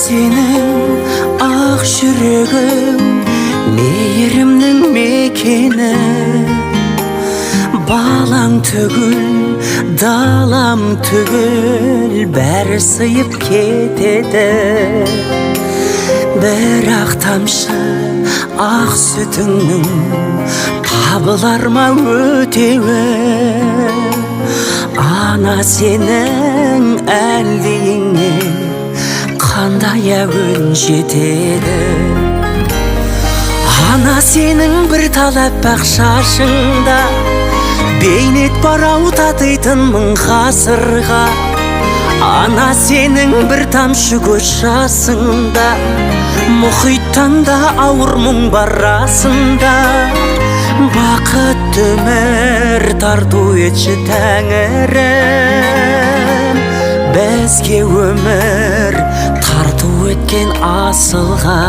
сенің ақ жүрегің мейірімнің мекені, балаң түгіл, далам түгіл, бәрі сыйып кетеді. Бірақ тамшы ақ сүтіңнің табылар ма өтеуі? Ана сенің әлдиіңе қандай әуен жетеді? Ана сенің бір талап бақ шашыңда бейнет барау татитын мың ғасырға. Ана сенің бір тамшы көз жасыңда мұхиттан да ауыр мұң бар расында. Бақытты өмір тарту етші Тәңірім, бізге өмір тарту еткен асылға.